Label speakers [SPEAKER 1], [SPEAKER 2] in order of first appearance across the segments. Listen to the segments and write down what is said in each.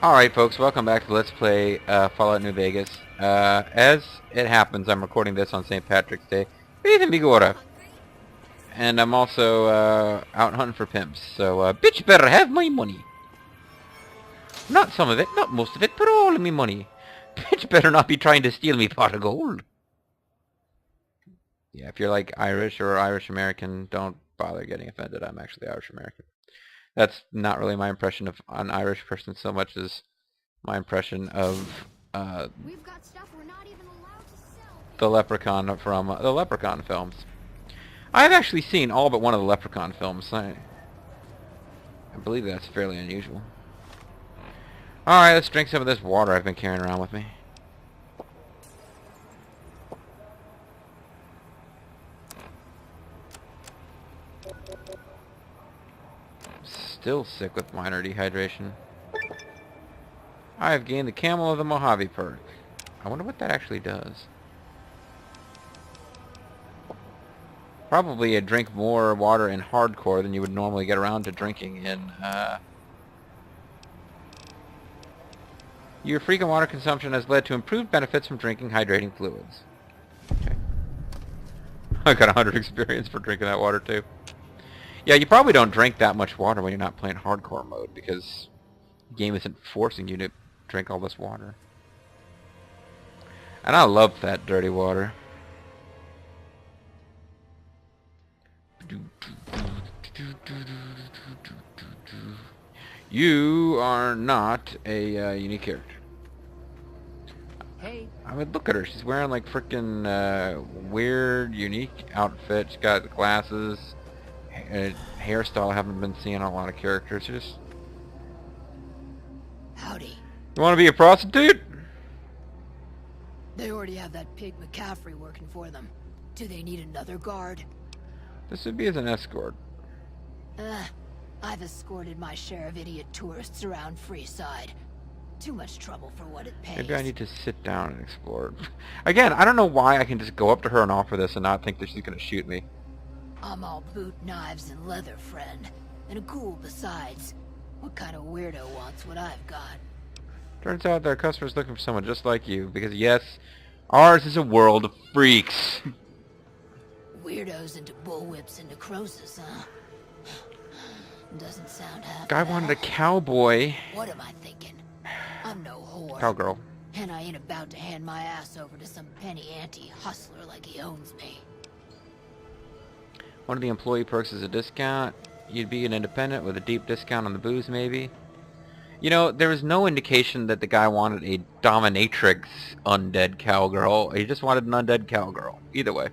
[SPEAKER 1] Alright folks, welcome back to Let's Play Fallout New Vegas. As it happens, I'm recording this on St. Patrick's Day. Ethan Bigora. And I'm also out hunting for pimps. So, bitch better have my money. Not some of it, not most of it, but all of me money. Bitch better not be trying to steal me pot of gold. Yeah, if you're like Irish or Irish American, don't bother getting offended. I'm actually Irish American. That's not really my impression of an Irish person so much as my impression of
[SPEAKER 2] We've got stuff we're not even allowed to sell.
[SPEAKER 1] the Leprechaun from the Leprechaun films. I've actually seen all but one of the Leprechaun films. I believe that's fairly unusual. Alright, let's drink some of this water I've been carrying around with me. Still sick with minor dehydration. I have gained the Camel of the Mojave perk. I wonder what that actually does. Probably drink more water in hardcore than you would normally get around to drinking in your frequent water consumption has led to improved benefits from drinking hydrating fluids. Okay. I got 100 experience for drinking that water too. Yeah, you probably don't drink that much water when you're not playing hardcore mode because the game isn't forcing you to drink all this water. And I love that dirty water. You are not a unique character.
[SPEAKER 2] Hey.
[SPEAKER 1] I mean, look at her. She's wearing like frickin' weird, unique outfit. She's got glasses, hairstyle I haven't been seeing on a lot of characters. Just
[SPEAKER 2] Howdy.
[SPEAKER 1] you want to be a prostitute?
[SPEAKER 2] They already have that pig McCaffrey working for them. Do they need another guard?
[SPEAKER 1] This would be as an escort.
[SPEAKER 2] I've escorted my share of idiot tourists around Freeside. Too much trouble for what it pays.
[SPEAKER 1] Maybe I need to sit down and explore. Again, I don't know why I can just go up to her and offer this and not think that she's going to shoot me.
[SPEAKER 2] I'm all boot, knives, and leather, friend. And a ghoul besides. What kind of weirdo wants what I've got?
[SPEAKER 1] Turns out their customer's looking for someone just like you, because yes, ours is a world of freaks.
[SPEAKER 2] Weirdos into bullwhips and necrosis, huh? Doesn't sound half
[SPEAKER 1] Guy
[SPEAKER 2] bad.
[SPEAKER 1] wanted a cowboy.
[SPEAKER 2] What am I thinking? I'm no whore.
[SPEAKER 1] Cowgirl.
[SPEAKER 2] And I ain't about to hand my ass over to some penny ante hustler like he owns me.
[SPEAKER 1] One of the employee perks is a discount. You'd be an independent with a deep discount on the booze, maybe. You know, there was no indication that the guy wanted a dominatrix undead cowgirl. He just wanted an undead cowgirl. Either way.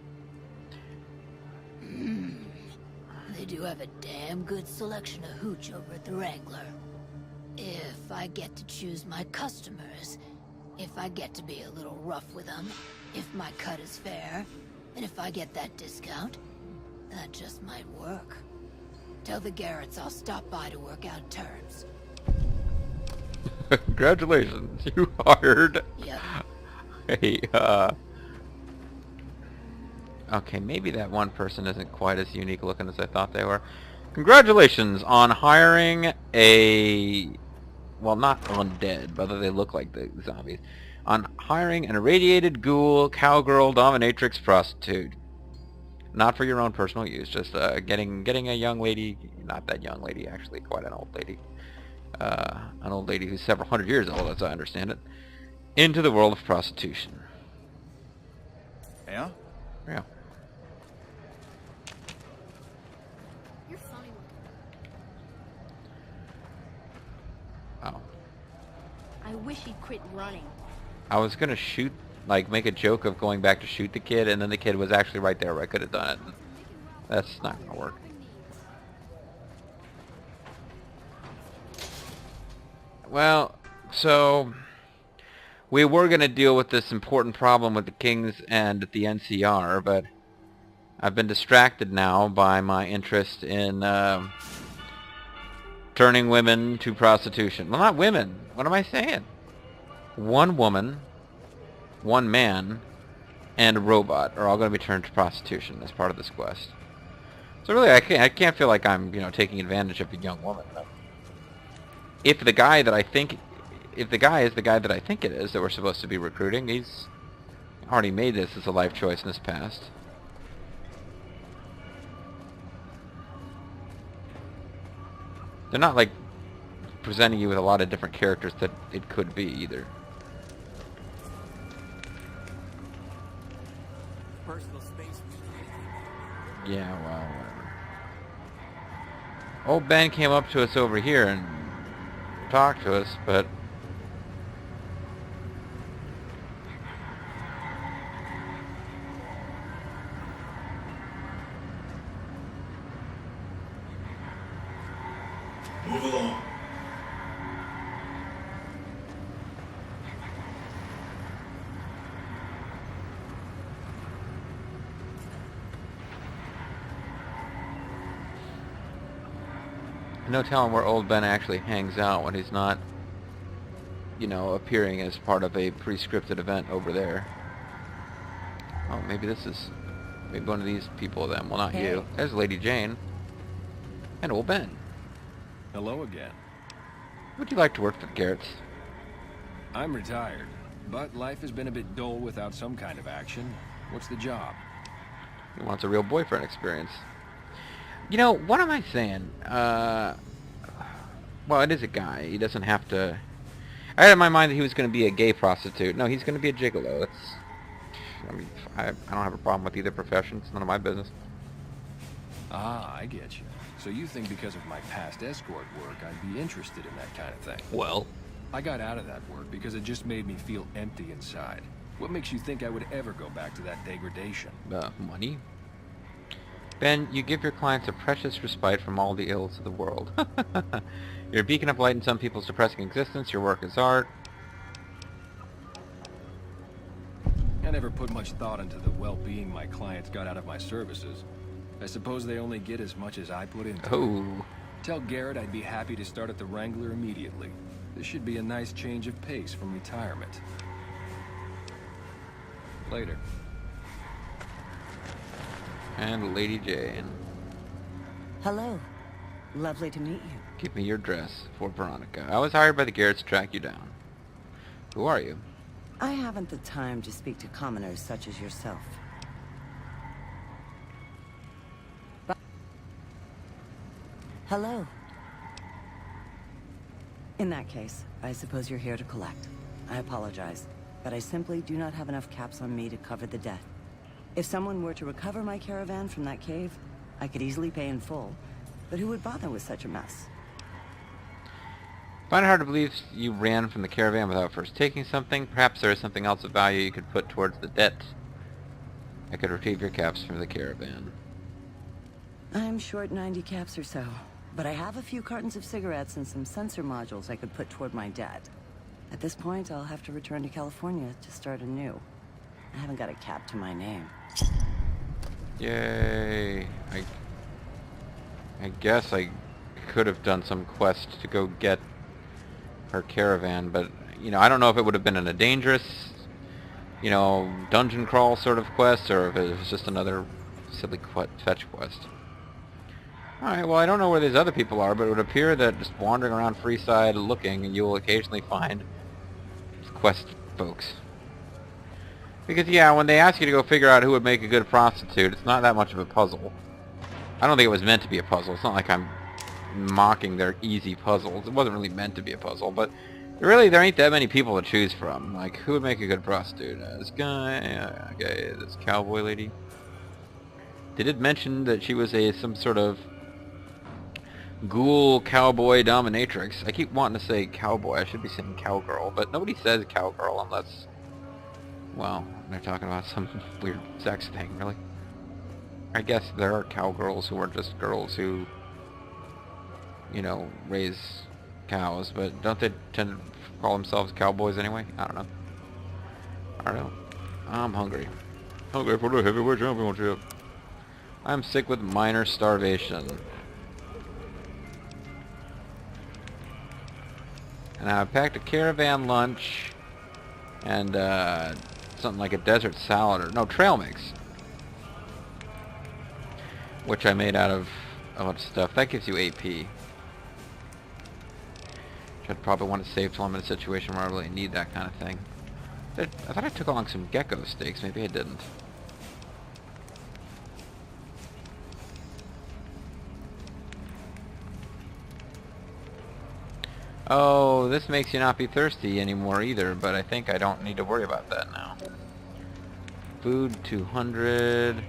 [SPEAKER 2] They do have a damn good selection of hooch over at the Wrangler. If I get to choose my customers, if I get to be a little rough with them, if my cut is fair, and if I get that discount, that just might work. Tell the Garretts I'll stop by to work out terms.
[SPEAKER 1] Congratulations, you hired
[SPEAKER 2] Yep.
[SPEAKER 1] Okay, maybe that one person isn't quite as unique looking as I thought they were. Congratulations on hiring a... well, not undead, but they look like the zombies. On hiring an irradiated ghoul, cowgirl, dominatrix, prostitute. Not for your own personal use, just getting a young lady, not that young lady, actually, quite an old lady. An old lady who's several hundred years old, as I understand it, into the world of prostitution.
[SPEAKER 3] Yeah?
[SPEAKER 1] Yeah.
[SPEAKER 2] You're funny looking.
[SPEAKER 1] Oh.
[SPEAKER 4] I wish he'd quit running.
[SPEAKER 1] I was gonna shoot, like, make a joke of going back to shoot the kid, and then the kid was actually right there where I could have done it. That's not gonna work. Well, so we were gonna deal with this important problem with the Kings and the NCR, but I've been distracted now by my interest in turning women to prostitution. Well, not women. What am I saying? One woman, one man, and a robot are all going to be turned to prostitution as part of this quest. So really, I can't feel like I'm, taking advantage of a young woman. If the guy that I think if the guy is the guy that I think it is that we're supposed to be recruiting, he's already made this as a life choice in his past. They're not like presenting you with a lot of different characters that it could be either.
[SPEAKER 3] Personal space.
[SPEAKER 1] Yeah, well, whatever. Old Ben came up to us over here and talked to us, but
[SPEAKER 5] move along.
[SPEAKER 1] no telling where old Ben actually hangs out when he's not, you know, appearing as part of a pre-scripted event over there. Oh, maybe this is maybe one of these people then. Well, not
[SPEAKER 6] Hey.
[SPEAKER 1] you. There's Lady Jane. And old Ben.
[SPEAKER 7] Hello again.
[SPEAKER 1] Would you like to work for the Garretts?
[SPEAKER 7] I'm retired, but life has been a bit dull without some kind of action. What's the job?
[SPEAKER 1] He wants a real boyfriend experience. You know, what am I saying? Well, it is a guy. He doesn't have to... I had in my mind that he was going to be a gay prostitute. No, he's going to be a gigolo. That's... I mean, I don't have a problem with either profession. It's none of my business.
[SPEAKER 7] Ah, I get you. So you think because of my past escort work, I'd be interested in that kind of thing?
[SPEAKER 1] Well,
[SPEAKER 7] I got out of that work because it just made me feel empty inside. What makes you think I would ever go back to that degradation?
[SPEAKER 1] money. Ben, you give your clients a precious respite from all the ills of the world. You're a beacon of light in some people's depressing existence. Your work is art.
[SPEAKER 7] I never put much thought into the well-being my clients got out of my services. I suppose they only get as much as I put into it.
[SPEAKER 1] Oh.
[SPEAKER 7] Tell Garrett I'd be happy to start at the Wrangler immediately. This should be a nice change of pace from retirement. Later.
[SPEAKER 1] And Lady Jane.
[SPEAKER 6] Hello. Lovely to meet you.
[SPEAKER 1] Give me your address for Veronica. I was hired by the Garretts to track you down. Who are you?
[SPEAKER 6] I haven't the time to speak to commoners such as yourself. But hello. In that case, I suppose you're here to collect. I apologize, but I simply do not have enough caps on me to cover the debt. If someone were to recover my caravan from that cave, I could easily pay in full, but who would bother with such a mess?
[SPEAKER 1] Find it hard to believe you ran from the caravan without first taking something. Perhaps there is something else of value you could put towards the debt. I could retrieve your caps from the caravan.
[SPEAKER 6] I'm short 90 caps or so, but I have a few cartons of cigarettes and some sensor modules I could put toward my debt. At this point, I'll have to return to California to start anew. I haven't got a cap to my name.
[SPEAKER 1] Yay. I guess I could have done some quest to go get her caravan, but, you know, I don't know if it would have been in a dangerous, you know, dungeon crawl sort of quest, or if it was just another silly fetch quest. Alright, well, I don't know where these other people are, but it would appear that just wandering around Freeside looking, you will occasionally find quest folks. Because, yeah, when they ask you to go figure out who would make a good prostitute, it's not that much of a puzzle. I don't think it was meant to be a puzzle. It's not like I'm mocking their easy puzzles. It wasn't really meant to be a puzzle, but really there ain't that many people to choose from. Like, who would make a good prostitute? This guy, okay, this cowboy lady. They did mention that she was some sort of ghoul cowboy dominatrix. I keep wanting to say cowboy. I should be saying cowgirl, but nobody says cowgirl unless, well, they're talking about some weird sex thing, really. I guess there are cowgirls who are just girls who, you know, raise cows, but don't they tend to call themselves cowboys anyway? I don't know. I'm hungry. Hungry for the heavyweight championship. I'm sick with minor starvation. And I packed a caravan lunch and something like a desert salad, or no, trail mix, which I made out of a bunch of stuff. That gives you AP. Which I'd probably want to save till I'm in a situation where I really need that kind of thing. I thought I took along some gecko steaks. Maybe I didn't. Oh, this makes you not be thirsty anymore either, but I think I don't need to worry about that now. Food 200.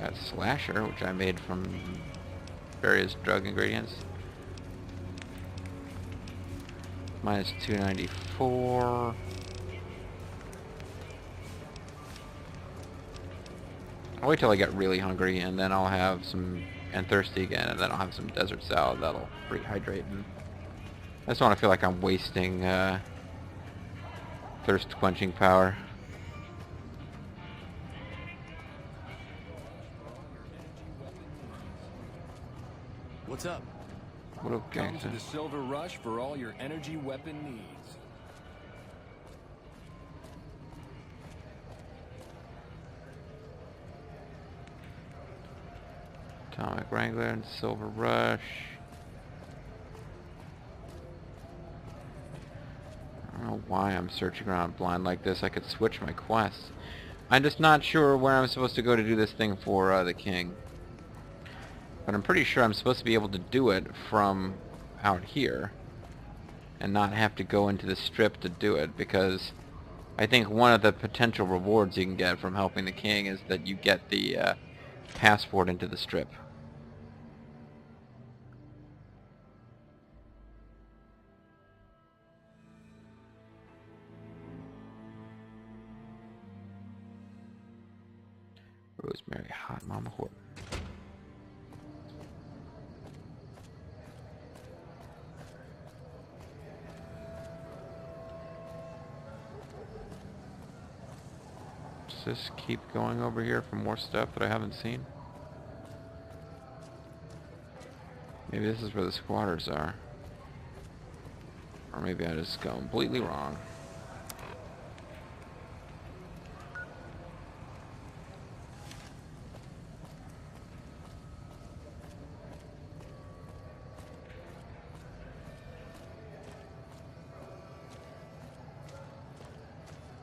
[SPEAKER 1] Got slasher, which I made from various drug ingredients. Minus 294. I'll wait till I get really hungry, and then I'll have some, and thirsty again, and then I'll have some desert salad that'll rehydrate. And I just want to feel like I'm wasting thirst quenching power.
[SPEAKER 7] What's up?
[SPEAKER 1] What okay?
[SPEAKER 7] Come to the Silver Rush for all your energy weapon needs.
[SPEAKER 1] Atomic Wrangler and Silver Rush. I don't know why I'm searching around blind like this. I could switch my quests. I'm just not sure where I'm supposed to go to do this thing for the king. But I'm pretty sure I'm supposed to be able to do it from out here and not have to go into the strip to do it, because I think one of the potential rewards you can get from helping the king is that you get the passport into the strip. Rosemary Hot Mama Horton. Does this keep going over here for more stuff that I haven't seen? Maybe this is where the squatters are. Or maybe I just go completely wrong.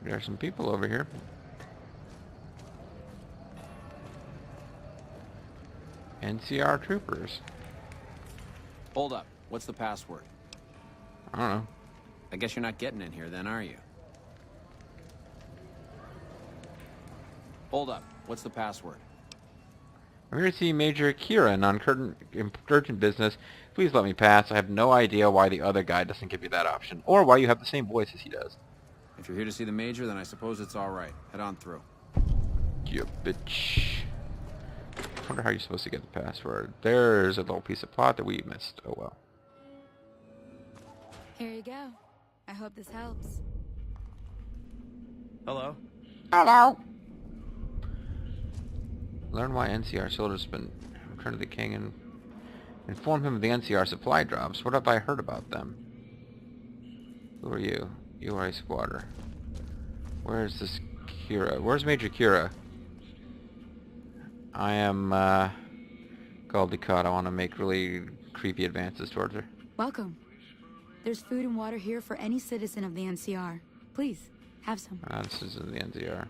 [SPEAKER 1] There are some people over here. NCR troopers.
[SPEAKER 3] Hold up. What's the password?
[SPEAKER 1] I don't know.
[SPEAKER 3] I guess you're not getting in here then, are you? Hold up. What's the password?
[SPEAKER 1] I'm here to see Major Akira in urgent business. Please let me pass. I have no idea why the other guy doesn't give you that option, or why you have the same voice as he does.
[SPEAKER 3] If you're here to see the Major, then I suppose it's all right. Head on through.
[SPEAKER 1] You bitch. I wonder how you're supposed to get the password. There's a little piece of plot that we missed. Oh well.
[SPEAKER 5] Here you go. I hope this helps.
[SPEAKER 7] Hello?
[SPEAKER 1] Hello. Learn why NCR soldiers have been returned to the king and inform him of the NCR supply drops. What have I heard about them? Who are you? You are a squatter. Where's this Kira? Where's Major Kira? I am Galdicott. I want to make really creepy advances towards her.
[SPEAKER 5] Welcome. There's food and water here for any citizen of the NCR. Please, have some.
[SPEAKER 1] This is in the NCR.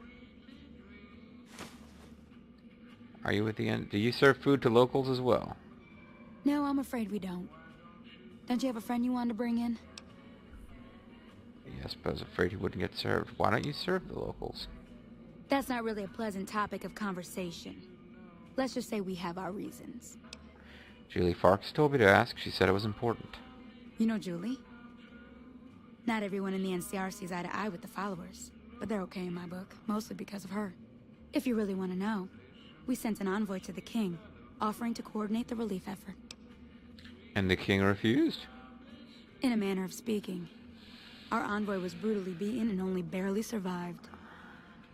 [SPEAKER 1] Are you with the N? Do you serve food to locals as well?
[SPEAKER 5] No, I'm afraid we don't. Don't you have a friend you wanted to bring in?
[SPEAKER 1] Yes, but I was afraid he wouldn't get served. Why don't you serve the locals?
[SPEAKER 5] That's not really a pleasant topic of conversation. Let's just say we have our reasons.
[SPEAKER 1] Julie Farks told me to ask. She said it was important.
[SPEAKER 5] You know Julie? Not everyone in the NCR sees eye to eye with the followers, but they're okay in my book, mostly because of her. If you really want to know, we sent an envoy to the king, offering to coordinate the relief effort.
[SPEAKER 1] And the king refused?
[SPEAKER 5] In a manner of speaking. Our envoy was brutally beaten and only barely survived.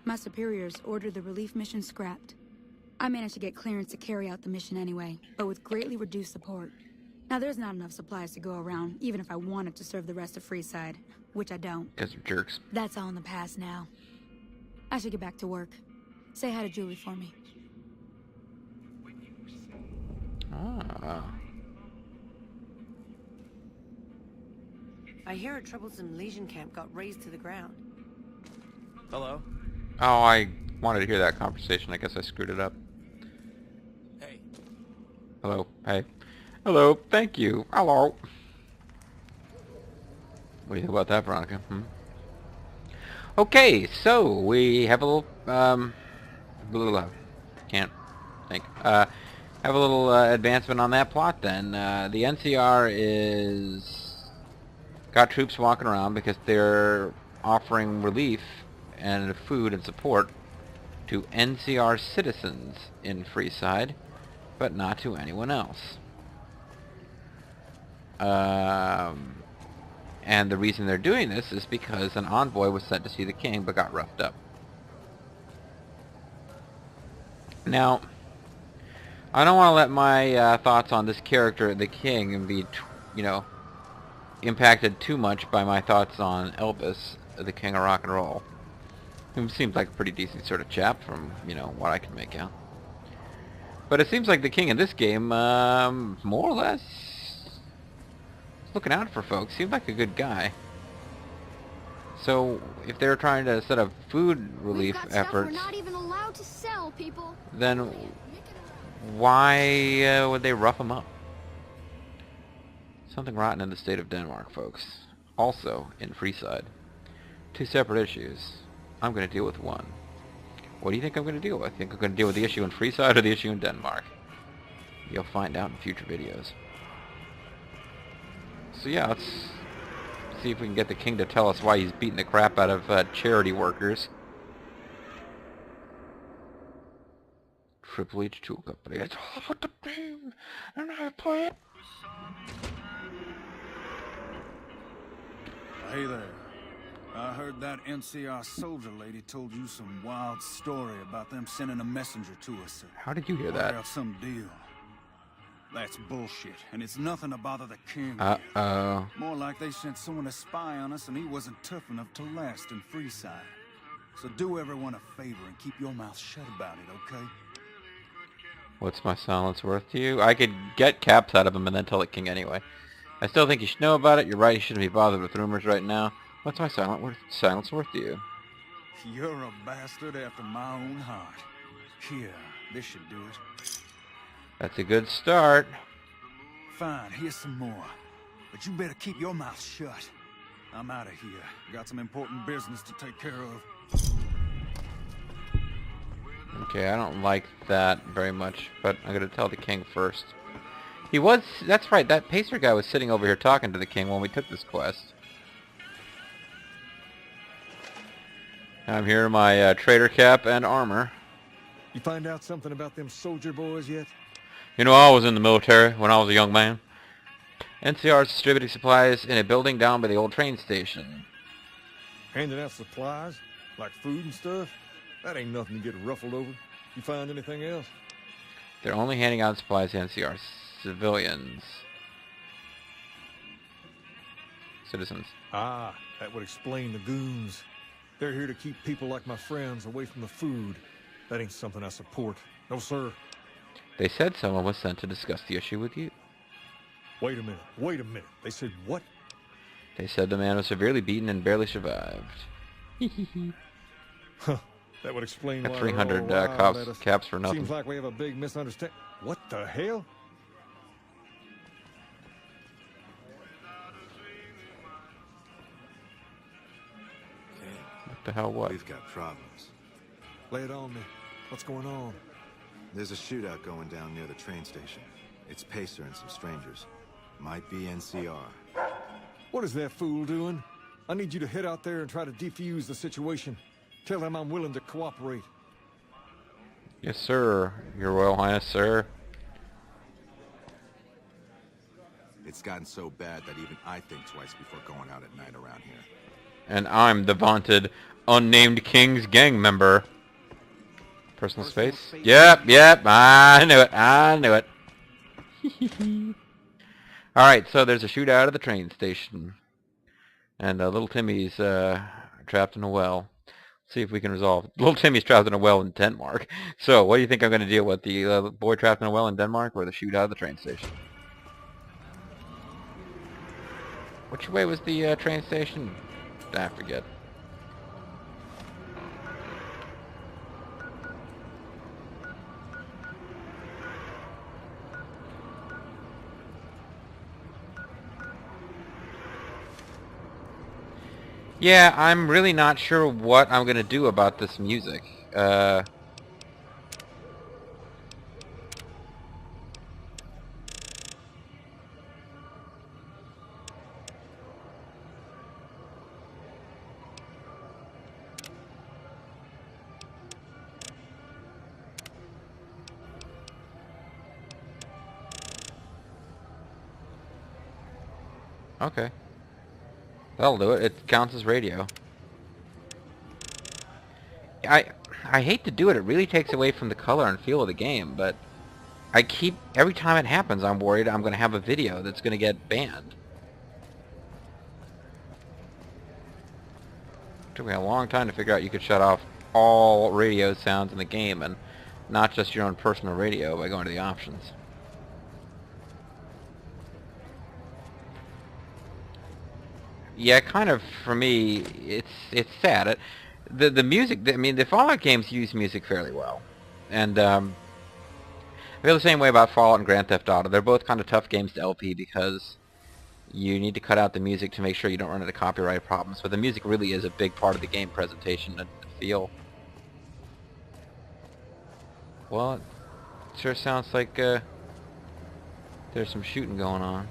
[SPEAKER 5] My superiors ordered the relief mission scrapped. I managed to get clearance to carry out the mission anyway, but with greatly reduced support. Now there's not enough supplies to go around, even if I wanted to serve the rest of Freeside, which I don't.
[SPEAKER 1] Because of jerks.
[SPEAKER 5] That's all in the past now. I should get back to work. Say hi to Julie for me.
[SPEAKER 1] Ah.
[SPEAKER 6] I hear a troublesome Legion camp got razed to the ground.
[SPEAKER 3] Hello?
[SPEAKER 1] Oh, I wanted to hear that conversation. I guess I screwed it up.
[SPEAKER 3] Hey.
[SPEAKER 1] Hello. Hey. Hello. Thank you. Hello. What do you think about that, Veronica? Hmm? Okay, so we have a little, can't think. Have a little advancement on that plot then. The NCR is got troops walking around because they're offering relief and food and support to NCR citizens in Freeside, but not to anyone else. And the reason they're doing this is because an envoy was sent to see the king but got roughed up. Now, I don't want to let my thoughts on this character, the king, be, impacted too much by my thoughts on Elvis, the king of rock and roll. Who seems like a pretty decent sort of chap from, what I can make out. But it seems like the king in this game, more or less, looking out for folks. Seems like a good guy. So, if they're trying to set up food relief efforts,
[SPEAKER 4] we're not even allowed to sell, people.
[SPEAKER 1] then why would they rough him up? Something rotten in the state of Denmark, folks. Also in Freeside. Two separate issues. I'm going to deal with one. What do you think I'm going to deal with? I think I'm going to deal with the issue in Freeside or the issue in Denmark? You'll find out in future videos. So yeah, let's see if we can get the king to tell us why he's beating the crap out of charity workers. Triple H Tool Company. It's all about the game, and I play it.
[SPEAKER 8] Hey there. I heard that NCR soldier lady told you some wild story about them sending a messenger to us.
[SPEAKER 1] How did you hear
[SPEAKER 8] Work
[SPEAKER 1] that?
[SPEAKER 8] out some deal. That's bullshit, and it's nothing to bother the king with.
[SPEAKER 1] Uh-oh.
[SPEAKER 8] More like they sent someone to spy on us and he wasn't tough enough to last in Freeside. So do everyone a favor and keep your mouth shut about it, okay?
[SPEAKER 1] What's my silence worth to you? I could get caps out of him and then tell the king anyway. I still think you should know about it. You're right, you shouldn't be bothered with rumors right now. What's my silence worth to you?
[SPEAKER 8] You're a bastard after my own heart. Here, this should do it.
[SPEAKER 1] That's a good start.
[SPEAKER 8] Fine, here's some more. But you better keep your mouth shut. I'm out of here. Got some important business to take care of.
[SPEAKER 1] Okay, I don't like that very much, but I'm going to tell the king first. That's right, that pacer guy was sitting over here talking to the king when we took this quest. I'm here in my trader cap and armor.
[SPEAKER 9] You find out something about them soldier boys yet?
[SPEAKER 1] You know, I was in the military when I was a young man. NCR is distributing supplies in a building down by the old train station.
[SPEAKER 9] Handing out supplies? Like food and stuff? That ain't nothing to get ruffled over. You find anything else?
[SPEAKER 1] They're only handing out supplies to NCR civilians. Citizens.
[SPEAKER 9] Ah, that would explain the goons. They're here to keep people like my friends away from the food. That ain't something I support. No, sir.
[SPEAKER 1] They said someone was sent to discuss the issue with you.
[SPEAKER 9] Wait a minute. They said what?
[SPEAKER 1] They said the man was severely beaten and barely survived.
[SPEAKER 9] Huh. That would explain
[SPEAKER 1] Got
[SPEAKER 9] why
[SPEAKER 1] 300
[SPEAKER 9] they're all wild at us.
[SPEAKER 1] caps for nothing.
[SPEAKER 9] Seems like we have a big misunderstanding. What the hell?
[SPEAKER 1] What the hell, what?
[SPEAKER 10] We've got problems.
[SPEAKER 9] Lay it on me. What's going on?
[SPEAKER 10] There's a shootout going down near the train station. It's Pacer and some strangers. Might be NCR.
[SPEAKER 9] What is that fool doing? I need you to head out there and try to defuse the situation. Tell him I'm willing to cooperate.
[SPEAKER 1] Yes, sir. Your Royal Highness, sir.
[SPEAKER 10] It's gotten so bad that even I think twice before going out at night around here.
[SPEAKER 1] And I'm the vaunted, unnamed King's gang member. Personal space? Yep, I knew it. Alright, so there's a shootout at the train station. And little Timmy's trapped in a well. See if we can resolve. Little Timmy's trapped in a well in Denmark. So, what do you think I'm going to deal with? The boy trapped in a well in Denmark or the shootout of the train station? Which way was the train station? I forget. Yeah, I'm really not sure what I'm gonna do about this music. Okay. That'll do it. It counts as radio. I hate to do it. It really takes away from the color and feel of the game, but every time it happens, I'm worried I'm going to have a video that's going to get banned. It took me a long time to figure out you could shut off all radio sounds in the game and not just your own personal radio by going to the options. Yeah, kind of, for me, it's sad. The music, I mean, the Fallout games use music fairly well. And I feel the same way about Fallout and Grand Theft Auto. They're both kind of tough games to LP because you need to cut out the music to make sure you don't run into copyright problems. But the music really is a big part of the game presentation and feel. Well, it sure sounds like there's some shooting going on.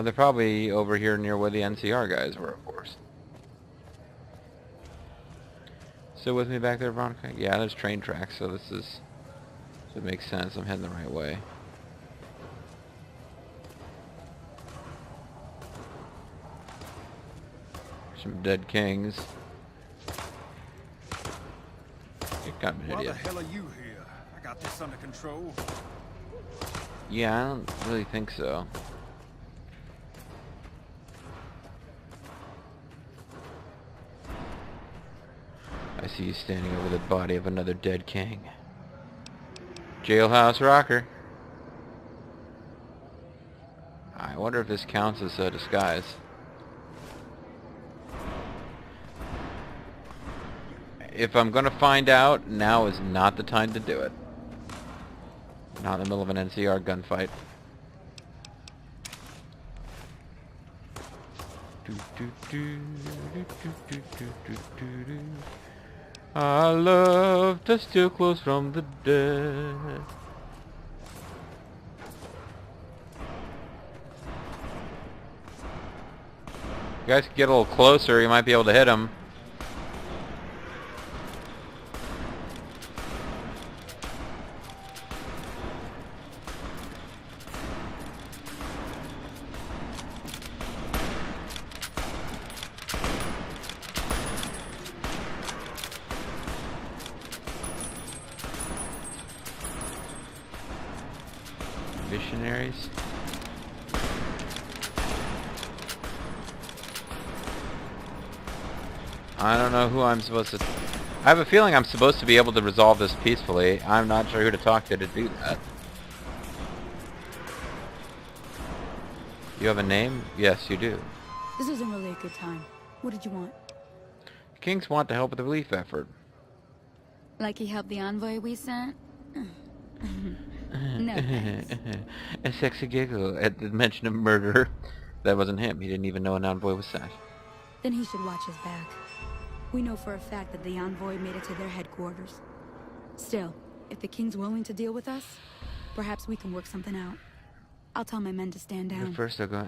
[SPEAKER 1] They're probably over here near where the NCR guys were, of course. Still with me back there, Veronica? Yeah, there's train tracks, so this makes sense. I'm heading the right way. Some dead kings. You got me,
[SPEAKER 8] Why
[SPEAKER 1] idiot.
[SPEAKER 8] the hell are you here? I got this under control.
[SPEAKER 1] Yeah, I don't really think so. I see you standing over the body of another dead king. Jailhouse rocker. I wonder if this counts as a disguise. If I'm gonna find out, now is not the time to do it. Not in the middle of an NCR gunfight. I love to steal clothes from the dead. You guys can get a little closer, you might be able to hit him. Missionaries. I don't know who I'm supposed to... I have a feeling I'm supposed to be able to resolve this peacefully. I'm not sure who to talk to do that. You have a name? Yes, you do.
[SPEAKER 5] This isn't really a good time. What did you want?
[SPEAKER 1] The Kings want to help with the relief effort.
[SPEAKER 5] Like he helped the envoy we sent? No thanks.
[SPEAKER 1] A sexy giggle at the mention of murder. That wasn't him. He didn't even know an envoy was sent.
[SPEAKER 5] Then he should watch his back. We know for a fact that the envoy made it to their headquarters. Still, if the King's willing to deal with us, perhaps we can work something out. I'll tell my men to stand down.
[SPEAKER 1] But first I'll go...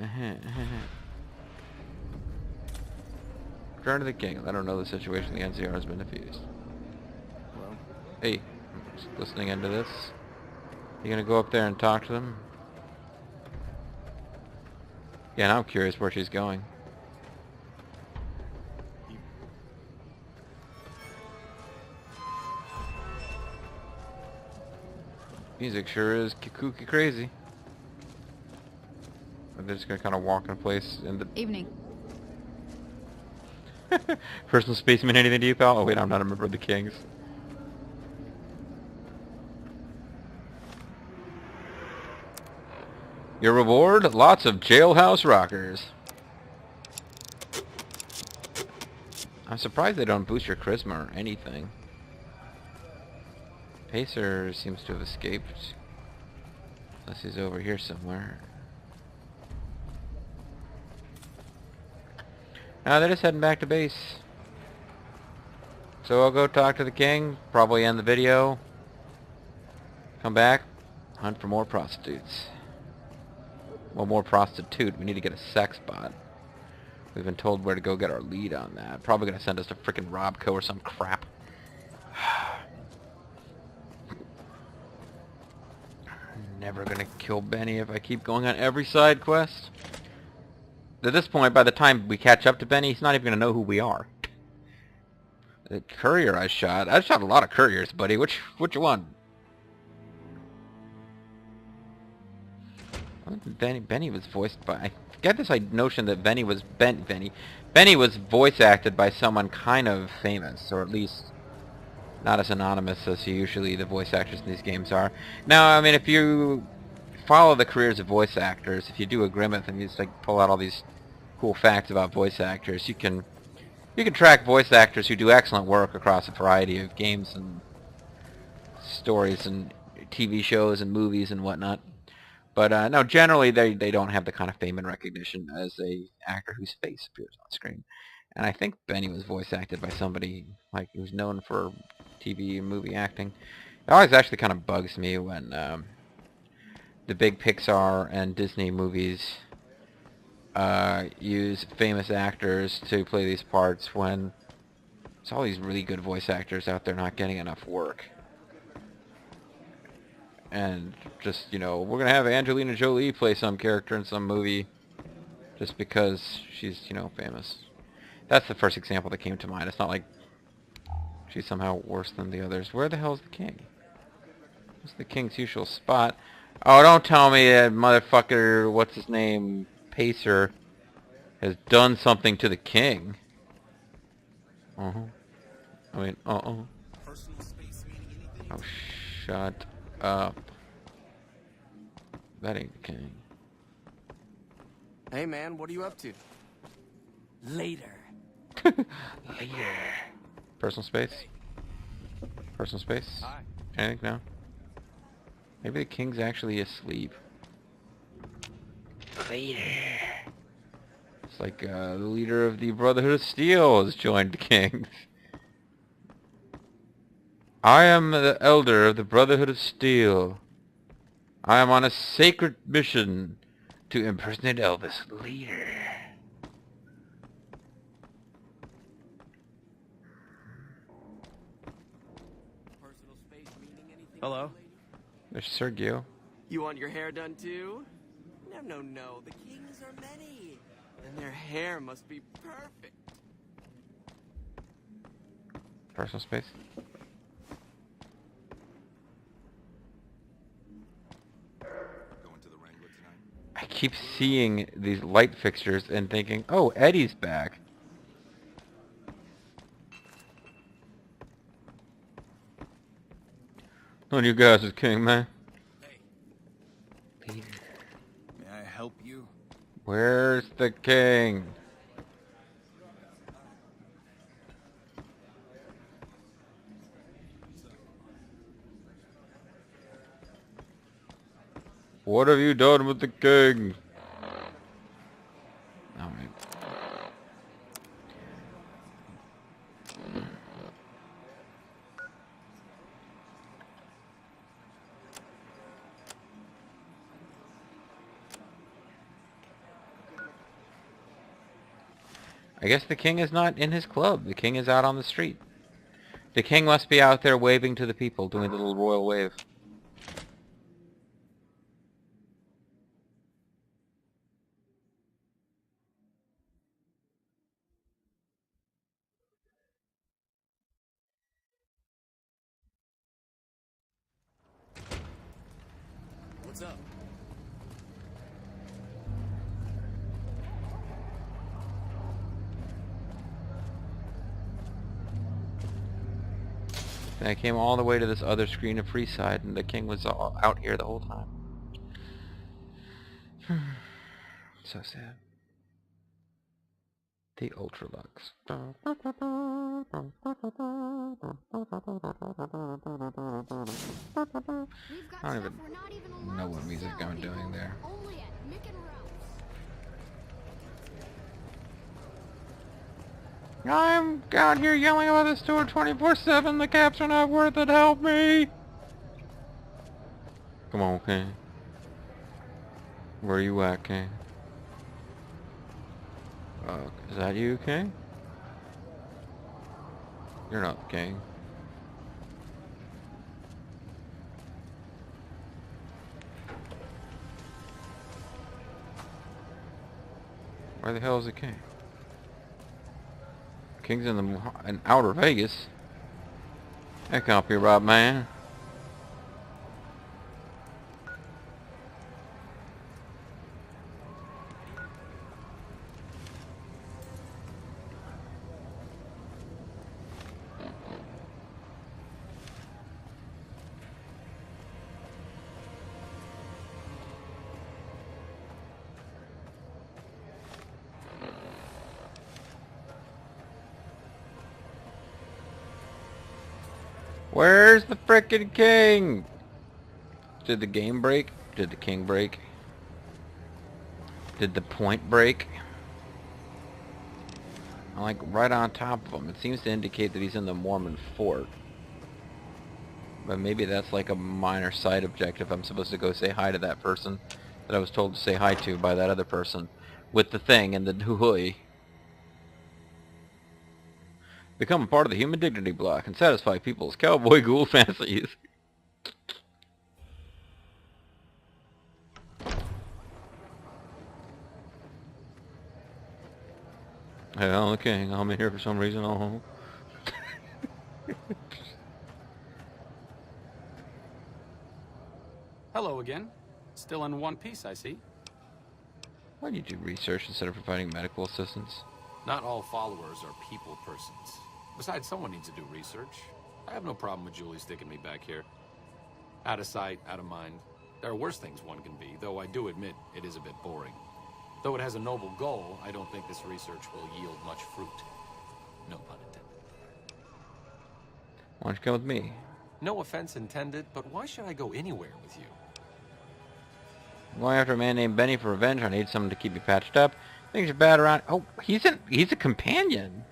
[SPEAKER 1] Return to the King. Let him know the situation. The NCR has been defused.
[SPEAKER 3] Well,
[SPEAKER 1] Hey, I'm just listening into this. You gonna go up there and talk to them? Yeah, now I'm curious where she's going. Music sure is kooky crazy. They're just gonna kind of walk in place in the...
[SPEAKER 5] Evening.
[SPEAKER 1] Personal space mean anything to you, pal? Oh wait, I'm not a member of the Kings. Your reward? Lots of jailhouse rockers. I'm surprised they don't boost your charisma or anything. Pacer seems to have escaped. Unless he's over here somewhere. Now they're just heading back to base. So I'll go talk to the king, probably end the video. Come back, hunt for more prostitutes. Well, more prostitute. We need to get a sex bot. We've been told where to go get our lead on that. Probably gonna send us to frickin' Robco or some crap. Never gonna kill Benny if I keep going on every side quest. At this point, by the time we catch up to Benny, he's not even gonna know who we are. The courier I shot a lot of couriers, buddy. Which one? Benny was voiced by... I get this notion that Benny was voice acted by someone kind of famous, or at least not as anonymous as usually the voice actors in these games are. Now, I mean, if you follow the careers of voice actors, if you do a Grimmeth and you just like pull out all these cool facts about voice actors, you can track voice actors who do excellent work across a variety of games and stories and TV shows and movies and whatnot. But no, generally they don't have the kind of fame and recognition as a actor whose face appears on screen. And I think Benny was voice acted by somebody like who's known for TV and movie acting. It always actually kind of bugs me when the big Pixar and Disney movies use famous actors to play these parts when there's all these really good voice actors out there not getting enough work. And just, you know, we're going to have Angelina Jolie play some character in some movie just because she's, you know, famous. That's the first example that came to mind. It's not like she's somehow worse than the others. Where the hell's the king? What's the king's usual spot? Oh, don't tell me that motherfucker, what's his name, Pacer, has done something to the king. I mean, oh, shut up. That ain't the king.
[SPEAKER 3] Hey, man, what are you up to?
[SPEAKER 6] Later.
[SPEAKER 1] Later. Personal space? Personal space?
[SPEAKER 3] Hi.
[SPEAKER 1] Anything? No? Maybe the king's actually asleep. Later. It's like the leader of the Brotherhood of Steel has joined the kings. I am the elder of the Brotherhood of Steel. I am on a sacred mission to impersonate Elvis. Later.
[SPEAKER 3] Hello?
[SPEAKER 1] There's Sergio.
[SPEAKER 11] You want your hair done too? No. The kings are many. And their hair must be perfect.
[SPEAKER 1] Personal space.
[SPEAKER 10] Going to the Wrangler tonight?
[SPEAKER 1] I keep seeing these light fixtures and thinking, oh, Eddie's back. None of you guys is king, man.
[SPEAKER 8] May I help you?
[SPEAKER 1] Where's the king? What have you done with the king? Alright. I guess the king is not in his club. The king is out on the street. The king must be out there waving to the people, doing the little royal wave.
[SPEAKER 11] What's up?
[SPEAKER 1] And I came all the way to this other screen of Freeside, and the king was out here the whole time. So sad. The Ultralux. I don't even know what music I'm doing there. I'm out here yelling about the store 24/7. The caps are not worth it. Help me! Come on, King. Where you at, King? Is that you, King? You're not King. Where the hell is the King? King's in Outer Vegas. That can't be right, man. Where's the frickin' king? Did the game break? Did the king break? Did the point break? I'm like right on top of him. It seems to indicate that he's in the Mormon fort. But maybe that's like a minor side objective. I'm supposed to go say hi to that person that I was told to say hi to by that other person with the thing and the hooey. Become a part of the human dignity block and satisfy people's cowboy ghoul fantasies. Hey, I'm the king. I'm in here for some reason. Oh.
[SPEAKER 12] Hello again. Still in one piece, I see.
[SPEAKER 1] Why do you do research instead of providing medical assistance?
[SPEAKER 12] Not all followers are people persons. Besides, someone needs to do research. I have no problem with Julie sticking me back here. Out of sight, out of mind. There are worse things one can be, though I do admit it is a bit boring. Though it has a noble goal, I don't think this research will yield much fruit. No pun intended.
[SPEAKER 1] Why don't you come with me?
[SPEAKER 12] No offense intended, but why should I go anywhere with you?
[SPEAKER 1] I'm going after a man named Benny for revenge. I need someone to keep me patched up. Things are bad around. Oh, he's a companion.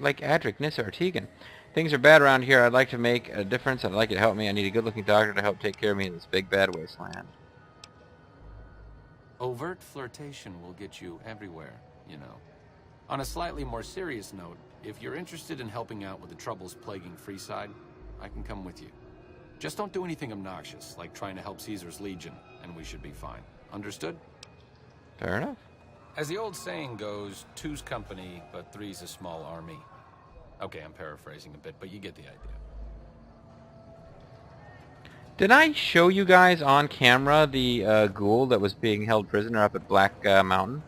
[SPEAKER 1] Like Adric, Nissa, or Tegan. Things are bad around here. I'd like to make a difference. I'd like you to help me. I need a good-looking doctor to help take care of me in this big bad wasteland.
[SPEAKER 12] Overt flirtation will get you everywhere, you know. On a slightly more serious note, if you're interested in helping out with the troubles plaguing Freeside, I can come with you. Just don't do anything obnoxious, like trying to help Caesar's Legion, and we should be fine. Understood?
[SPEAKER 1] Fair enough.
[SPEAKER 12] As the old saying goes, two's company, but three's a small army. Okay, I'm paraphrasing a bit, but you get the idea.
[SPEAKER 1] Did I show you guys on camera the ghoul that was being held prisoner up at Black Mountain?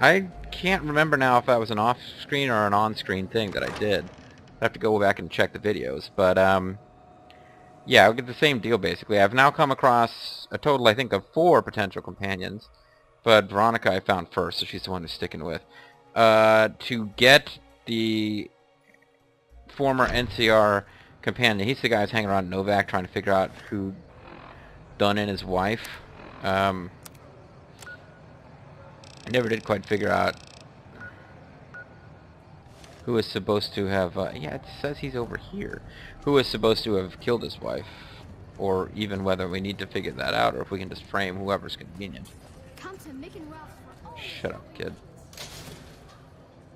[SPEAKER 1] I can't remember now if that was an off-screen or an on-screen thing that I did. I have to go back and check the videos, but yeah, I'll get the same deal basically. I've now come across a total, I think, of 4 potential companions, but Veronica I found first, so she's the one who's sticking with. To get the former NCR companion, he's the guy who's hanging around Novak trying to figure out who done in his wife. I never did quite figure out who is supposed to have, yeah, it says he's over here. Who is supposed to have killed his wife? Or even whether we need to figure that out, or if we can just frame whoever's convenient.
[SPEAKER 4] Come to Mick and Ralph's for all
[SPEAKER 1] Shut up, kid.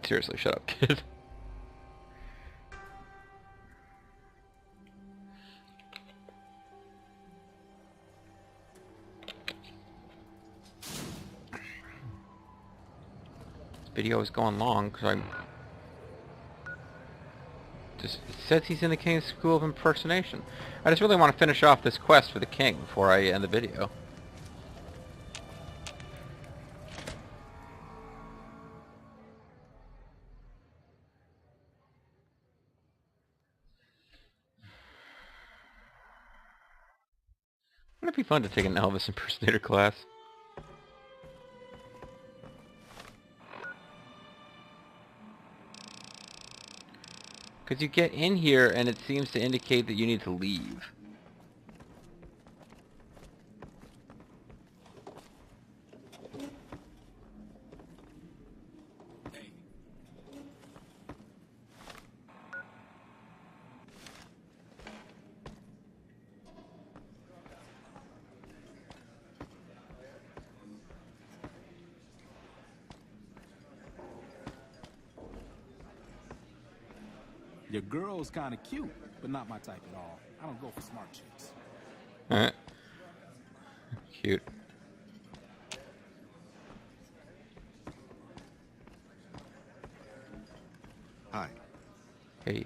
[SPEAKER 1] Seriously, shut up, kid. This video is going long because I'm... Just it says he's in the King's School of Impersonation. I just really want to finish off this quest for the King before I end the video. Wouldn't it be fun to take an Elvis impersonator class? Because you get in here and it seems to indicate that you need to leave.
[SPEAKER 13] Your girl's kind of cute, but not my type at all. I don't go for smart chicks.
[SPEAKER 1] Alright. Cute.
[SPEAKER 10] Hi.
[SPEAKER 1] Hey.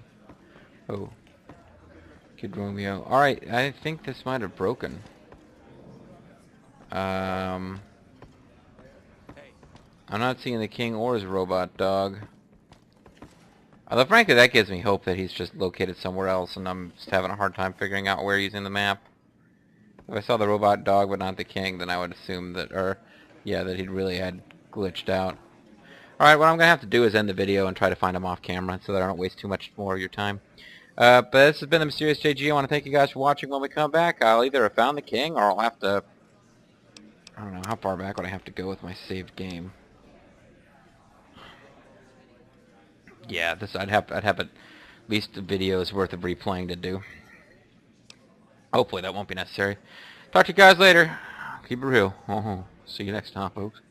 [SPEAKER 1] Oh. Kid Romeo. Alright, I think this might have broken. I'm not seeing the king or his robot dog. Although frankly that gives me hope that he's just located somewhere else and I'm just having a hard time figuring out where he's in the map. If I saw the robot dog but not the king, then I would assume that, that he'd really had glitched out. Alright, what I'm going to have to do is end the video and try to find him off camera so that I don't waste too much more of your time. But this has been the Mysterious JG. I want to thank you guys for watching. When we come back, I'll either have found the king or I'll have to... I don't know, how far back would I have to go with my saved game? Yeah, I'd have at least a video's worth of replaying to do. Hopefully that won't be necessary. Talk to you guys later. Keep it real. See you next time, folks.